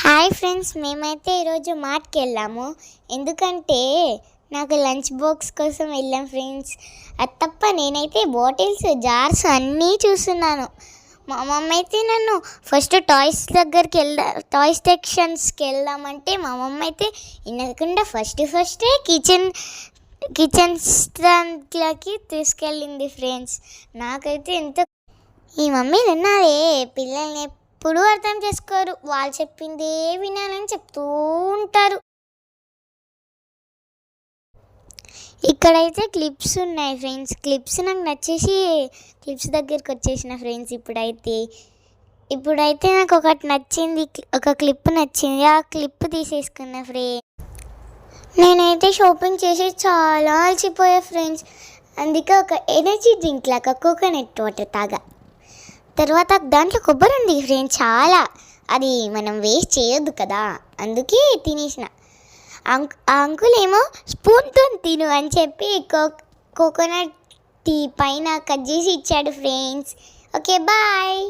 Hi friends, మేమైతే ఈరోజు మార్ట్కి వెళ్ళాము. ఎందుకంటే నాకు లంచ్ బాక్స్ కోసం వెళ్ళాం ఫ్రెండ్స్. అది తప్ప నేనైతే బాటిల్స్, జార్స్ అన్నీ చూస్తున్నాను. మా మమ్మ అయితే నన్ను ఫస్ట్ టాయ్స్ సెక్షన్స్కి వెళ్దామంటే మా మమ్మ అయితే వినకుండా ఫస్టే కిచెన్ దాంట్లోకి తీసుకెళ్ళింది ఫ్రెండ్స్. నాకైతే ఈ మమ్మీ విన్నారే, పిల్లల్ని ఎప్పుడూ అర్థం చేసుకోరు. వాళ్ళు చెప్పిందే వినాలని చెప్తూ ఉంటారు. ఇక్కడైతే క్లిప్స్ ఉన్నాయి ఫ్రెండ్స్. క్లిప్స్ నాకు నచ్చేసి క్లిప్స్ దగ్గరికి వచ్చేసిన ఫ్రెండ్స్. ఇప్పుడైతే నాకు ఒకటి నచ్చింది, ఒక క్లిప్ నచ్చింది. ఆ క్లిప్ తీసేసుకున్నా ఫ్రెండ్స్. నేనైతే షాపింగ్ చేసి చాలా అలసిపోయా ఫ్రెండ్స్. అందుకే ఒక ఎనర్జీ డ్రింక్ లాగా కోకోనట్ వాటర్ తాగా. తర్వాత దాంట్లో కొబ్బరి ఉంది ఫ్రెండ్స్, చాలా. అది మనం వేస్ట్ చేయొద్దు కదా, అందుకే తినేసిన. ఆ అంకుల్ ఏమో స్పూన్తో తిను అని చెప్పి కోకోనట్ టీ పైన కట్ చేసి ఇచ్చాడు ఫ్రెండ్స్. Okay, bye.